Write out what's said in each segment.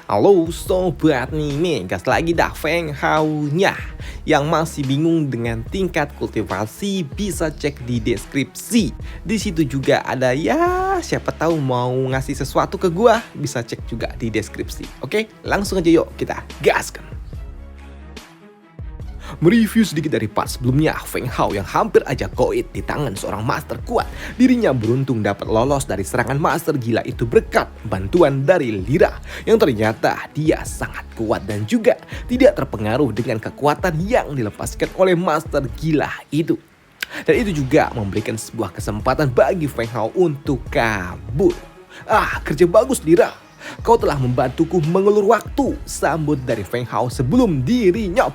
Halo sobat nih gas lagi dah Feng Hao-nya. Yang masih bingung dengan tingkat kultivasi bisa cek di deskripsi. Di situ juga ada siapa tahu mau ngasih sesuatu ke gua, bisa cek juga di deskripsi. Oke, langsung aja yuk kita gaskan. Mereview sedikit dari part sebelumnya, Feng Hao yang hampir aja koit di tangan seorang master kuat. Dirinya beruntung dapat lolos dari serangan master gila itu berkat bantuan dari Lyra. Yang ternyata dia sangat kuat dan juga tidak terpengaruh dengan kekuatan yang dilepaskan oleh master gila itu. Dan itu juga memberikan sebuah kesempatan bagi Feng Hao untuk kabur. Kerja bagus Lyra. Kau telah membantuku mengulur waktu, sambut dari Feng Hao sebelum dirinya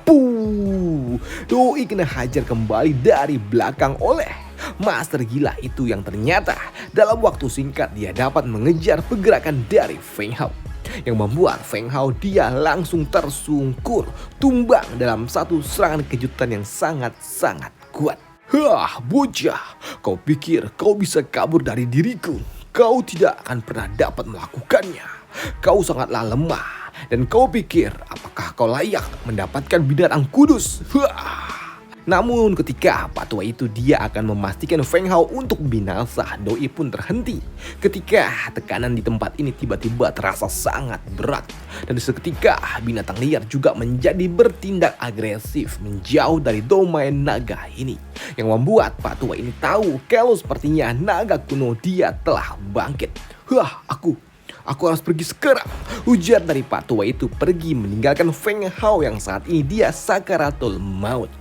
Doi kena hajar kembali dari belakang oleh master gila itu yang ternyata dalam waktu singkat dia dapat mengejar pergerakan dari Feng Hao. Yang membuat Feng Hao dia langsung tersungkur, tumbang dalam satu serangan kejutan yang sangat-sangat kuat. Bocah, kau pikir kau bisa kabur dari diriku? Kau tidak akan pernah dapat melakukannya. Kau sangatlah lemah. Dan kau pikir apakah kau layak mendapatkan binatang kudus? Namun ketika patua itu dia akan memastikan Feng Hao untuk binasa, Doi pun terhenti. Ketika tekanan di tempat ini tiba-tiba terasa sangat berat. Dan seketika binatang liar juga menjadi bertindak agresif menjauh dari domain naga ini. Yang membuat patua ini tahu kalau sepertinya naga kuno dia telah bangkit. Aku harus pergi sekarang. Ujar dari patua itu pergi meninggalkan Feng Hao yang saat ini dia sakaratul maut.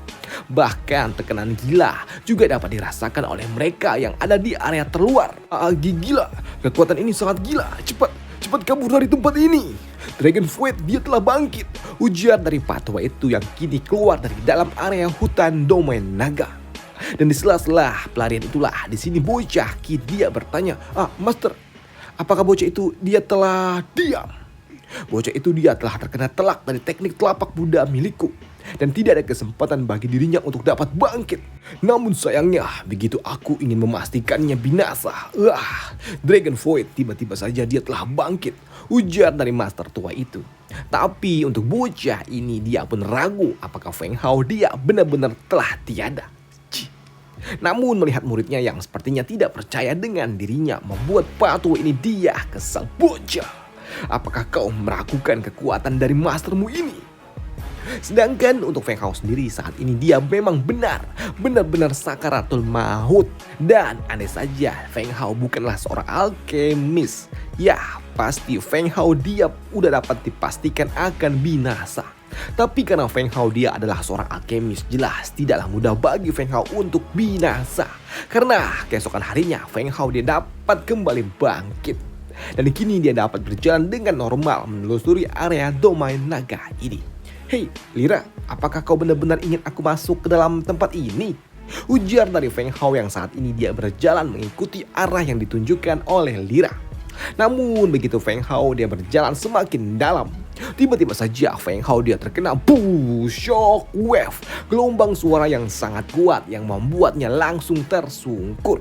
Bahkan tekanan gila juga dapat dirasakan oleh mereka yang ada di area terluar. Gila, kekuatan ini sangat gila. Cepat kabur dari tempat ini. Dragon Void dia telah bangkit. Ujar dari patua itu yang kini keluar dari dalam area hutan domain naga. Dan di sela-sela pelarian itulah di sini bocah kini dia bertanya, Master, apakah bocah itu dia telah diam? Bocah itu dia telah terkena telak dari teknik telapak Buddha milikku. Dan tidak ada kesempatan bagi dirinya untuk dapat bangkit. Namun sayangnya begitu aku ingin memastikannya binasa, Dragon Void tiba-tiba saja dia telah bangkit. Ujar dari master tua itu. Tapi untuk bocah ini dia pun ragu apakah Feng Hao dia benar-benar telah tiada. Namun melihat muridnya yang sepertinya tidak percaya dengan dirinya membuat patua ini dia kesal. Bocah, apakah kau meragukan kekuatan dari mastermu ini? Sedangkan untuk Feng Hao sendiri saat ini dia memang benar-benar sakaratul maut. Dan aneh saja Feng Hao bukanlah seorang alkemis. Pasti Feng Hao dia udah dapat dipastikan akan binasa. Tapi karena Feng Hao dia adalah seorang alkemis, jelas tidaklah mudah bagi Feng Hao untuk binasa. Karena keesokan harinya Feng Hao dia dapat kembali bangkit. Dan kini dia dapat berjalan dengan normal menelusuri area domain naga ini. Hei Lyra, apakah kau benar-benar ingin aku masuk ke dalam tempat ini? Ujar dari Feng Hao yang saat ini dia berjalan mengikuti arah yang ditunjukkan oleh Lyra. Namun begitu Feng Hao dia berjalan semakin dalam, tiba-tiba saja Feng Hao dia terkena shock wave, gelombang suara yang sangat kuat yang membuatnya langsung tersungkur.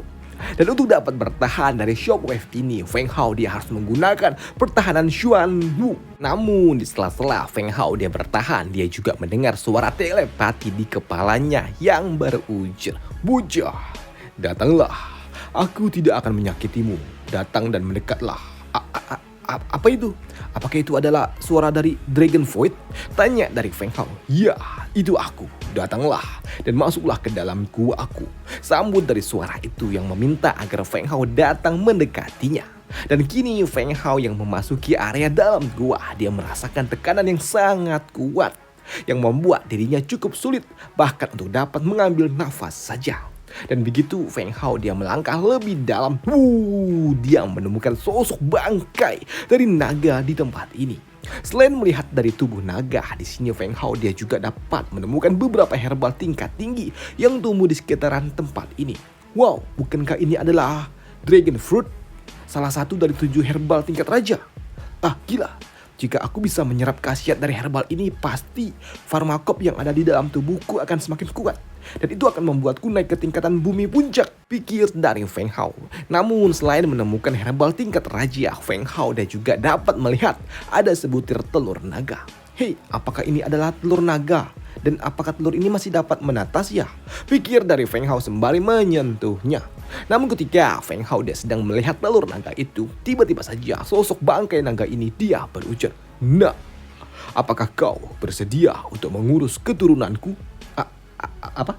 Dan untuk dapat bertahan dari shockwave ini, Feng Hao dia harus menggunakan pertahanan Xuan Wu. Namun di sela-sela Feng Hao dia bertahan, dia juga mendengar suara telepati di kepalanya yang berujar, "Bocah, datanglah. Aku tidak akan menyakitimu. Datang dan mendekatlah." Apa itu? Apakah itu adalah suara dari Dragon Void? Tanya dari Feng Hao. Ya, itu aku. Datanglah dan masuklah ke dalam gua aku. Sambut dari suara itu yang meminta agar Feng Hao datang mendekatinya. Dan kini Feng Hao yang memasuki area dalam gua, dia merasakan tekanan yang sangat kuat yang membuat dirinya cukup sulit bahkan untuk dapat mengambil nafas saja. Dan begitu Feng Hao dia melangkah lebih dalam, dia menemukan sosok bangkai dari naga di tempat ini. Selain melihat dari tubuh naga, di sini Feng Hao dia juga dapat menemukan beberapa herbal tingkat tinggi yang tumbuh di sekitaran tempat ini. Wow, bukankah ini adalah Dragon Fruit? Salah satu dari 7 herbal tingkat raja. Gila. Jika aku bisa menyerap khasiat dari herbal ini, pasti farmakop yang ada di dalam tubuhku akan semakin kuat. Dan itu akan membuatku naik ke tingkatan bumi puncak, pikir dari Feng Hao. Namun selain menemukan herbal tingkat raja, Feng Hao dan juga dapat melihat ada sebutir telur naga. Hei, apakah ini adalah telur naga? Dan apakah telur ini masih dapat menetas ya? Pikir dari Feng Hao sembari menyentuhnya. Namun ketika Feng Hao dia sedang melihat telur naga itu, tiba-tiba saja sosok bangkai naga ini dia berujar, "Nah, apakah kau bersedia untuk mengurus keturunanku?" Apa?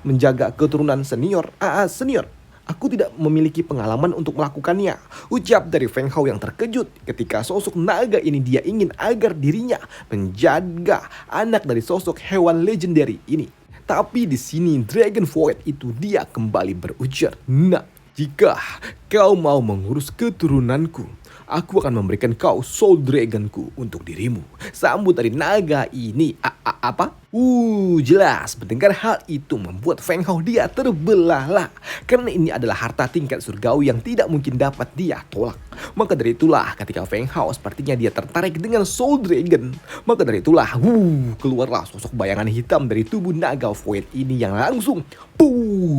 Menjaga keturunan senior? Senior. Aku tidak memiliki pengalaman untuk melakukannya, ucap dari Feng Hao yang terkejut ketika sosok naga ini dia ingin agar dirinya menjaga anak dari sosok hewan legendary ini. Tapi di sini Dragon Void itu dia kembali berujar, "Nah, jika kau mau mengurus keturunanku, aku akan memberikan kau Soul Dragonku untuk dirimu." Sambut dari naga ini. Apa? Jelas mendengar hal itu membuat Feng Hao dia terbelalak. Karena ini adalah harta tingkat surgawi yang tidak mungkin dapat dia tolak. Maka dari itulah ketika Feng Hao sepertinya dia tertarik dengan Soul Dragon. Maka dari itulah keluarlah sosok bayangan hitam dari tubuh naga Void ini yang langsung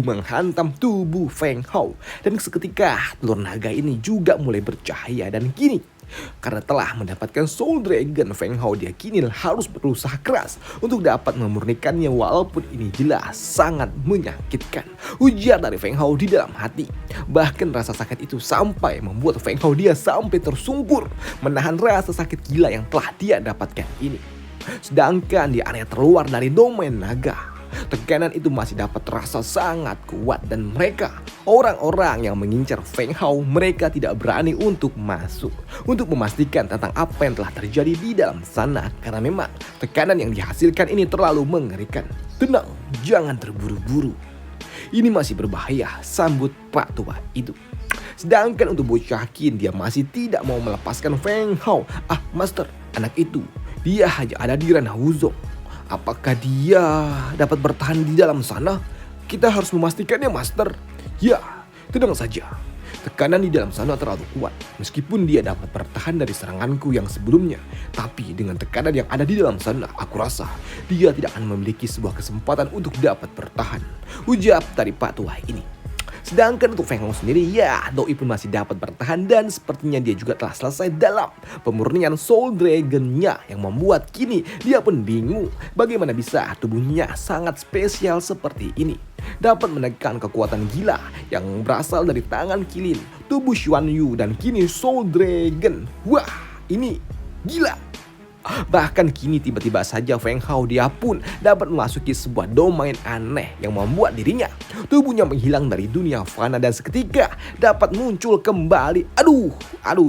menghantam tubuh Feng Hao. Dan seketika telur naga ini juga mulai bercahaya dan kini karena telah mendapatkan Soul Dragon, Feng Hao dia kini harus berusaha keras untuk dapat memurnikannya walaupun ini jelas sangat menyakitkan, ujar dari Feng Hao di dalam hati. Bahkan rasa sakit itu sampai membuat Feng Hao dia sampai tersungkur menahan rasa sakit gila yang telah dia dapatkan ini. Sedangkan di area terluar dari domain naga, tekanan itu masih dapat terasa sangat kuat dan mereka, orang-orang yang mengincar Feng Hao, mereka tidak berani untuk masuk untuk memastikan tentang apa yang telah terjadi di dalam sana karena memang tekanan yang dihasilkan ini terlalu mengerikan. Tenang, jangan terburu-buru. Ini masih berbahaya, sambut Pak Tua itu. Sedangkan untuk bocah Qin dia masih tidak mau melepaskan Feng Hao. Master, anak itu dia hanya ada di ranah Wuzong. Apakah dia dapat bertahan di dalam sana? Kita harus memastikannya, Master. Ya, tenang saja. Tekanan di dalam sana terlalu kuat. Meskipun dia dapat bertahan dari seranganku yang sebelumnya, tapi dengan tekanan yang ada di dalam sana, aku rasa dia tidak akan memiliki sebuah kesempatan untuk dapat bertahan, ujar dari Pak Tua ini. Sedangkan untuk Feng Hao sendiri, ya doi pun masih dapat bertahan dan sepertinya dia juga telah selesai dalam pemurnian Soul Dragon-nya yang membuat kini dia pun bingung bagaimana bisa tubuhnya sangat spesial seperti ini dapat menekan kekuatan gila yang berasal dari tangan kilin tubuh Xuan Yu dan kini Soul Dragon. Wah, ini gila. Bahkan kini tiba-tiba saja Feng Hao dia pun dapat memasuki sebuah domain aneh yang membuat dirinya tubuhnya menghilang dari dunia fana dan seketika dapat muncul kembali. Aduh,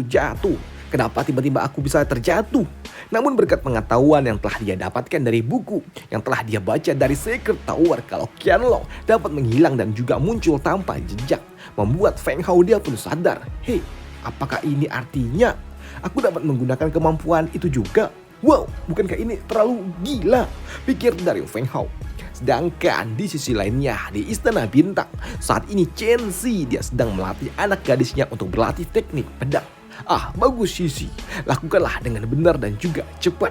jatuh. Kenapa tiba-tiba aku bisa terjatuh? Namun berkat pengetahuan yang telah dia dapatkan dari buku yang telah dia baca dari Secret Tower kalau Qianlong dapat menghilang dan juga muncul tanpa jejak, membuat Feng Hao dia pun sadar, hei, apakah ini artinya aku dapat menggunakan kemampuan itu juga? Wow, bukankah ini terlalu gila? Pikir dari Feng Hao. Sedangkan di sisi lainnya di Istana Bintang, saat ini Chen Xi dia sedang melatih anak gadisnya untuk berlatih teknik pedang. Bagus Sisi, lakukanlah dengan benar dan juga cepat.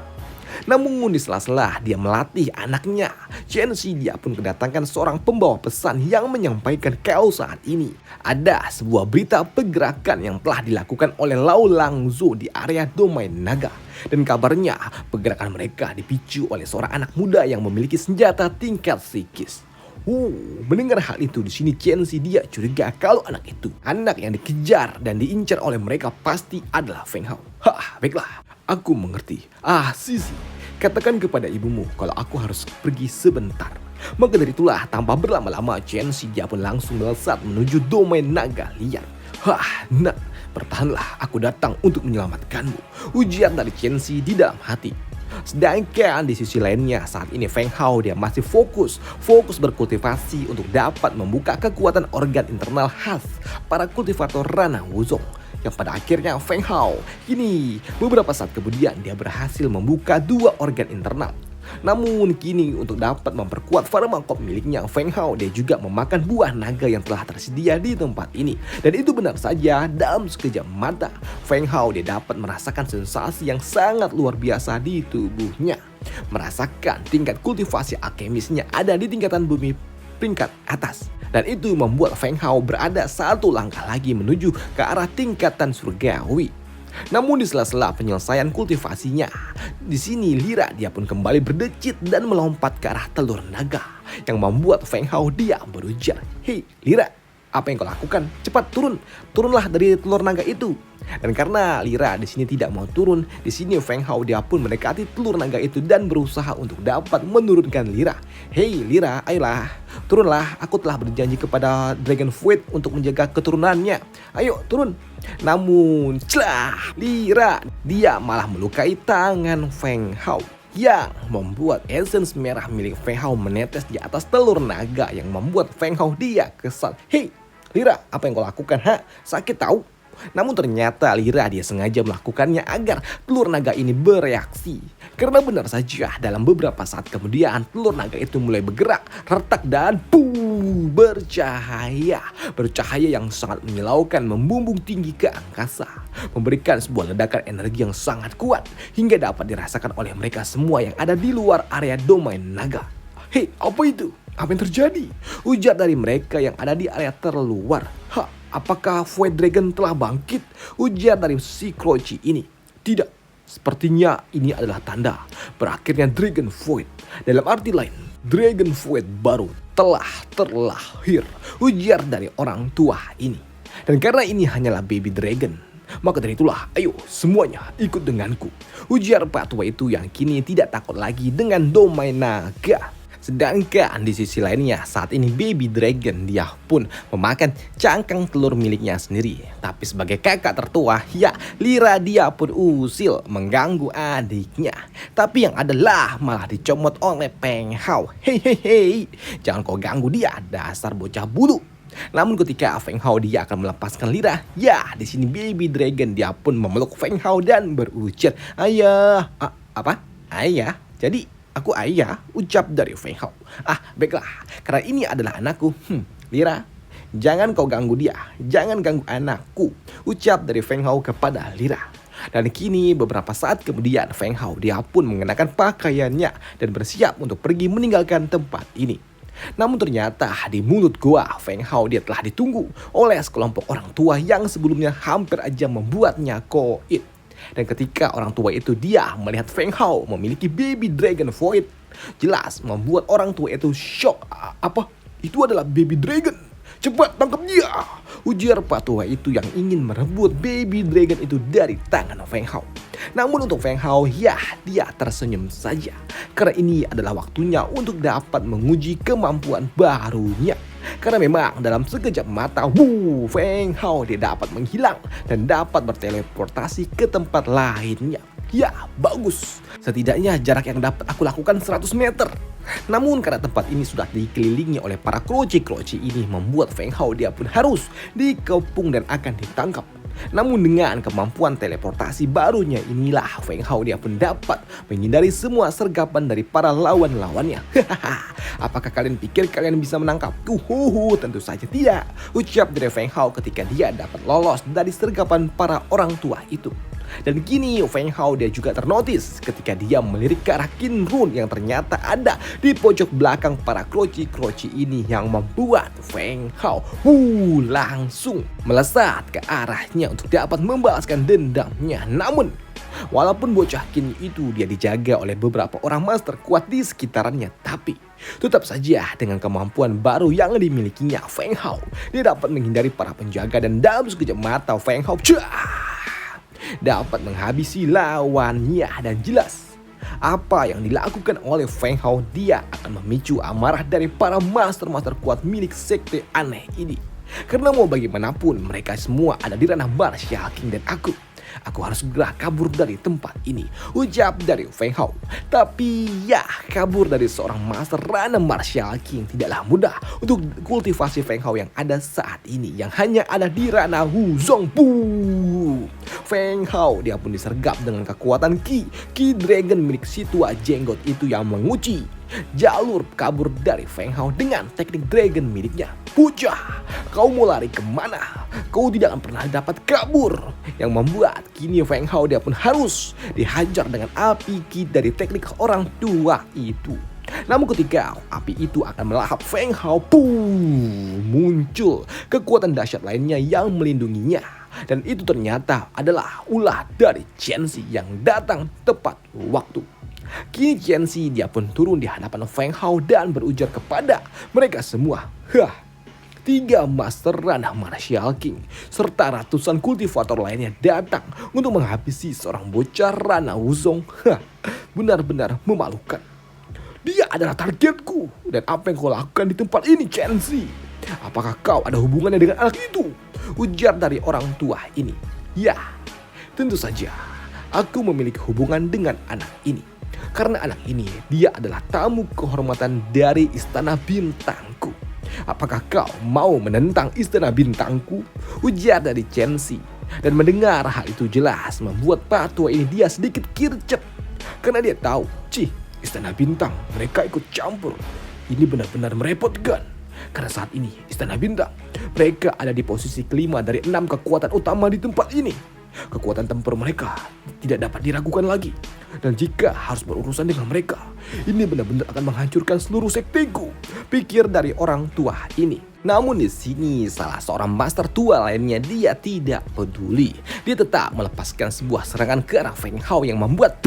Namun di sela-sela dia melatih anaknya, Chen Xi dia pun kedatangan seorang pembawa pesan yang menyampaikan kalau saat ini ada sebuah berita pergerakan yang telah dilakukan oleh Lao Langzhou di area domain naga. Dan kabarnya pergerakan mereka dipicu oleh seorang anak muda yang memiliki senjata tingkat psikis. Mendengar hal itu di sini Chen Xi dia curiga kalau anak itu, anak yang dikejar dan diincar oleh mereka pasti adalah Feng Hao. Baiklah, aku mengerti. Sisi, katakan kepada ibumu kalau aku harus pergi sebentar. Maka dari itulah tanpa berlama-lama Chen Xi dia pun langsung melesat menuju domain naga liar. Bertahanlah, aku datang untuk menyelamatkanmu, ujar dari Chen Xi di dalam hati. Sedangkan di sisi lainnya saat ini Feng Hao dia masih fokus berkultivasi untuk dapat membuka kekuatan organ internal khas para kultivator ranah Wuzong. Yang pada akhirnya Feng Hao kini beberapa saat kemudian dia berhasil membuka 2 organ internal. Namun kini untuk dapat memperkuat farmakop miliknya, Feng Hao dia juga memakan buah naga yang telah tersedia di tempat ini. Dan itu benar saja, dalam sekejap mata Feng Hao dia dapat merasakan sensasi yang sangat luar biasa di tubuhnya. Merasakan tingkat kultivasi alkemisnya ada di tingkatan bumi peringkat atas. Dan itu membuat Feng Hao berada satu langkah lagi menuju ke arah tingkatan surgawi. Namun di sela-sela penyelesaian kultivasinya, di sini Lyra dia pun kembali berdecit dan melompat ke arah telur naga yang membuat Feng Hao dia berujar, "Hei Lyra, apa yang kau lakukan? Cepat turunlah dari telur naga itu." Dan karena Lyra di sini tidak mau turun, di sini Feng Hao dia pun mendekati telur naga itu dan berusaha untuk dapat menurunkan Lyra. "Hei Lyra, ayolah, turunlah. Aku telah berjanji kepada Dragon Fruit untuk menjaga keturunannya. Ayo turun." Namun celah, Lyra dia malah melukai tangan Feng Hao yang membuat essence merah milik Feng Hao menetes di atas telur naga yang membuat Feng Hao dia kesal. "Hei Lyra, apa yang kau lakukan? Sakit tahu?" Namun ternyata Lyra dia sengaja melakukannya agar telur naga ini bereaksi. Karena benar saja dalam beberapa saat kemudian telur naga itu mulai bergerak, retak dan bercahaya. Bercahaya yang sangat menyilaukan membumbung tinggi ke angkasa. Memberikan sebuah ledakan energi yang sangat kuat hingga dapat dirasakan oleh mereka semua yang ada di luar area domain naga. "Hei, apa itu? Apa yang terjadi?" ujar dari mereka yang ada di area terluar. "Apakah Void Dragon telah bangkit?" ujar dari si Croci ini. "Tidak, sepertinya ini adalah tanda berakhirnya Dragon Void. Dalam arti lain, Dragon Void baru telah terlahir," ujar dari orang tua ini. "Dan karena ini hanyalah baby dragon, maka dari itulah, ayo semuanya ikut denganku," ujar Pak Tua itu yang kini tidak takut lagi dengan domain naga. Sedangkan di sisi lainnya saat ini baby dragon dia pun memakan cangkang telur miliknya sendiri. Tapi sebagai kakak tertua, ya Lyra dia pun usil mengganggu adiknya. Tapi yang adalah malah dicomot oleh Feng Hao. "Hei, jangan kau ganggu dia, dasar bocah bulu." Namun ketika Feng Hao dia akan melepaskan Lyra, ya di sini baby dragon dia pun memeluk Feng Hao dan berujar, "Ayah." Apa? "Ayah? Jadi aku ayah?" ucap dari Feng Hao. Baiklah, karena ini adalah anakku. Lyra, jangan kau ganggu dia, jangan ganggu anakku," ucap dari Feng Hao kepada Lyra. Dan kini beberapa saat kemudian Feng Hao dia pun mengenakan pakaiannya dan bersiap untuk pergi meninggalkan tempat ini. Namun ternyata di mulut gua Feng Hao dia telah ditunggu oleh sekelompok orang tua yang sebelumnya hampir aja membuatnya koit. Dan ketika orang tua itu dia melihat Feng Hao memiliki baby dragon void, jelas membuat orang tua itu shock. "Apa? Itu adalah baby dragon? Cepat tangkap dia!" ujar Pak Tua itu yang ingin merebut baby dragon itu dari tangan Feng Hao. Namun untuk Feng Hao, ya dia tersenyum saja. Karena ini adalah waktunya untuk dapat menguji kemampuan barunya. Karena memang dalam sekejap mata, Feng Hao dia dapat menghilang dan dapat berteleportasi ke tempat lainnya. Ya, bagus. Setidaknya jarak yang dapat aku lakukan 100 meter. Namun karena tempat ini sudah dikelilingi oleh para kroci-kroci ini, membuat Feng Hao dia pun harus dikepung dan akan ditangkap. Namun dengan kemampuan teleportasi barunya inilah Feng Hao dia pun dapat menghindari semua sergapan dari para lawan-lawannya. Apakah kalian pikir kalian bisa menangkapku? Tentu saja tidak, ucap dari Feng Hao ketika dia dapat lolos dari sergapan para orang tua itu. Dan kini Feng Hao dia juga ternotis ketika dia melirik ke arah Qin Run yang ternyata ada di pojok belakang para kroci-kroci ini, yang membuat Feng Hao langsung melesat ke arahnya untuk dapat membalaskan dendamnya. Namun walaupun bocah Qin itu dia dijaga oleh beberapa orang master kuat di sekitarnya, tapi tetap saja dengan kemampuan baru yang dimilikinya Feng Hao, dia dapat menghindari para penjaga dan dalam sekejap mata Feng Hao dapat menghabisi lawannya. Dan jelas apa yang dilakukan oleh Feng Hao, dia akan memicu amarah dari para master-master kuat milik sekte aneh ini. Karena mau bagaimanapun mereka semua ada di ranah Martial King dan aku harus segera kabur dari tempat ini, ucap dari Feng Hao. Tapi ya, kabur dari seorang master ranah Martial King tidaklah mudah untuk kultivasi Feng Hao yang ada saat ini, yang hanya ada di ranah Wu Zongpu. Feng Hao dia pun disergap dengan kekuatan Ki Dragon milik si tua jenggot itu yang mengunci jalur kabur dari Feng Hao dengan teknik dragon miliknya. Bocah, kau mau lari kemana? Kau tidak akan pernah dapat kabur. Yang membuat kini Feng Hao dia pun harus dihajar dengan api Ki dari teknik orang tua itu. Namun ketika api itu akan melahap Feng Hao, muncul kekuatan dahsyat lainnya yang melindunginya. Dan itu ternyata adalah ulah dari Chen Xi yang datang tepat waktu. Kini Chen Xi dia pun turun di hadapan Feng Hao dan berujar kepada mereka semua. 3 Master Ranah Martial King serta ratusan kultivator lainnya datang untuk menghabisi seorang bocah Ranah Wuzong. Benar-benar memalukan. Dia adalah targetku. Dan apa yang kau lakukan di tempat ini, Chen Xi? Apakah kau ada hubungannya dengan anak itu? Ujar dari orang tua ini. Ya, tentu saja aku memiliki hubungan dengan anak ini. Karena anak ini dia adalah tamu kehormatan dari istana bintangku. Apakah kau mau menentang istana bintangku? Ujar dari Chen Xi. Dan mendengar hal itu jelas membuat Pak Tua ini dia sedikit kircep. Karena dia tahu, istana bintang mereka ikut campur. Ini benar-benar merepotkan. Karena saat ini istana bintang mereka ada di posisi kelima dari 6 kekuatan utama di tempat ini. Kekuatan tempur mereka tidak dapat diragukan lagi. Dan jika harus berurusan dengan mereka, ini benar-benar akan menghancurkan seluruh sekteku, pikir dari orang tua ini. Namun di sini salah seorang master tua lainnya dia tidak peduli. Dia tetap melepaskan sebuah serangan ke arah Feng Hao yang membuat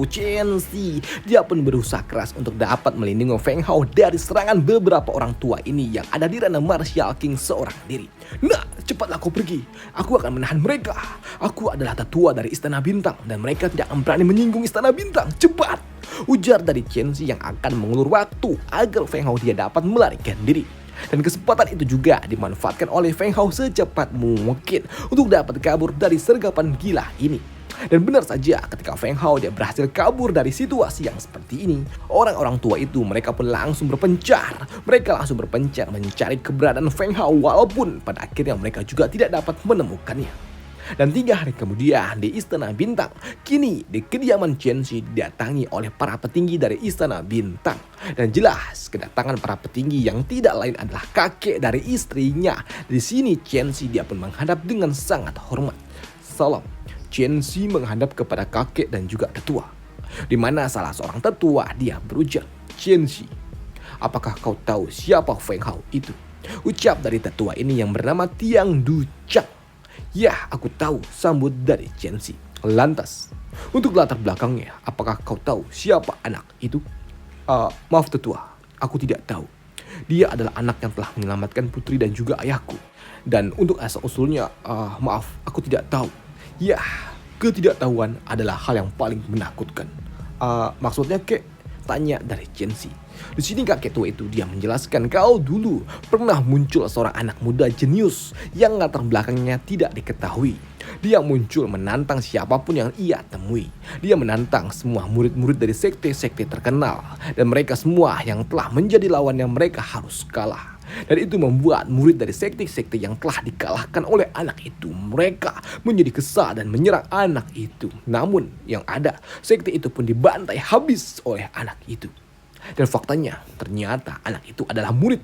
Chen Xi dia pun berusaha keras untuk dapat melindungi Feng Hao dari serangan beberapa orang tua ini yang ada di ranah Martial King seorang diri. Nah, cepatlah kau pergi. Aku akan menahan mereka. Aku adalah tetua dari Istana Bintang dan mereka tidak akan berani menyinggung Istana Bintang. Cepat! Ujar dari Chen Xi yang akan mengulur waktu agar Feng Hao dia dapat melarikan diri. Dan kesempatan itu juga dimanfaatkan oleh Feng Hao secepat mungkin untuk dapat kabur dari sergapan gila ini. Dan benar saja ketika Feng Hao dia berhasil kabur dari situasi yang seperti ini, orang-orang tua itu mereka pun langsung berpencar. Mereka langsung berpencar mencari keberadaan Feng Hao walaupun pada akhirnya mereka juga tidak dapat menemukannya. Dan 3 hari kemudian di Istana Bintang, kini di kediaman Chen Xi didatangi oleh para petinggi dari Istana Bintang. Dan jelas kedatangan para petinggi yang tidak lain adalah kakek dari istrinya. Di sini Chen Xi dia pun menghadap dengan sangat hormat. Salam. Chen Xi menghadap kepada kakek dan juga tetua. Di mana salah seorang tetua dia berujar, Chen Xi, apakah kau tahu siapa Feng Hao itu? Ucap dari tetua ini yang bernama Tiang Duchang. Ya, aku tahu, sambut dari Chen Xi. Lantas, untuk latar belakangnya, apakah kau tahu siapa anak itu? Maaf tetua, aku tidak tahu. Dia adalah anak yang telah menyelamatkan putri dan juga ayahku. Dan untuk asal-usulnya, maaf, aku tidak tahu. Ya, ketidaktahuan adalah hal yang paling menakutkan. Maksudnya kek? Tanya dari Chen Xi. Di sini kakek tua itu dia menjelaskan kalau dulu pernah muncul seorang anak muda jenius yang latar belakangnya tidak diketahui. Dia muncul menantang siapapun yang ia temui. Dia menantang semua murid-murid dari sekte-sekte terkenal. Dan mereka semua yang telah menjadi lawannya mereka harus kalah. Dan itu membuat murid dari sekte-sekte yang telah dikalahkan oleh anak itu, mereka menjadi kesal dan menyerang anak itu. Namun yang ada, sekte itu pun dibantai habis oleh anak itu. Dan faktanya ternyata anak itu adalah murid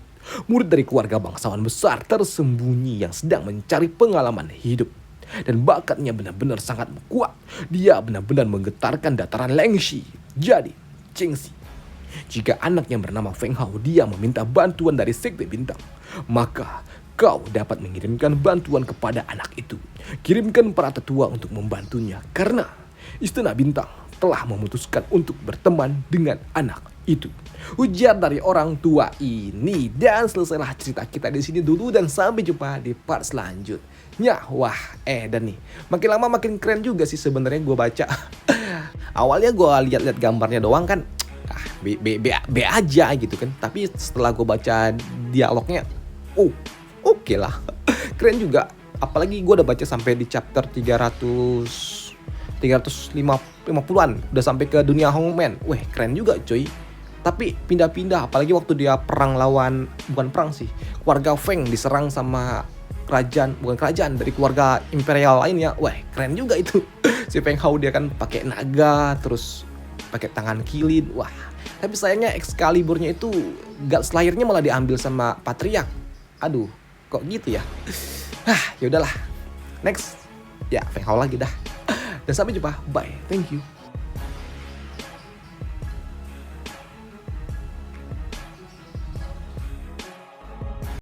dari keluarga bangsawan besar tersembunyi yang sedang mencari pengalaman hidup. Dan bakatnya benar-benar sangat kuat. Dia benar-benar menggetarkan dataran Lengxi. Jadi Chen Xi, jika anak yang bernama Feng Hao dia meminta bantuan dari sekte bintang, maka kau dapat mengirimkan bantuan kepada anak itu. Kirimkan para tetua untuk membantunya karena Istana Bintang telah memutuskan untuk berteman dengan anak itu. Ujar dari orang tua ini. Dan selesailah cerita kita di sini dulu dan sampai jumpa di part selanjutnya. Wah, dan nih makin lama makin keren juga sih sebenarnya gue baca. Awalnya gue lihat-lihat gambarnya doang kan, B aja gitu kan. Tapi setelah gue baca dialognya, oke lah. Keren juga. Apalagi gue udah baca sampai di chapter 350-an. Udah sampai ke dunia Hongmen. Weh, keren juga coy. Tapi pindah-pindah. Apalagi waktu dia perang lawan, bukan perang sih, keluarga Feng diserang sama kerajaan, bukan kerajaan, dari keluarga imperial lainnya. Wah, keren juga itu. Si Feng Hao dia kan pakai naga, terus pakai tangan kilin. Wah, tapi sayangnya Excalibur-nya itu God Slayer-nya malah diambil sama Patriarch. Aduh, kok gitu ya? Ya udahlah. Next. Ya, Feng Hao lagi dah. Dan sampai jumpa. Bye. Thank you.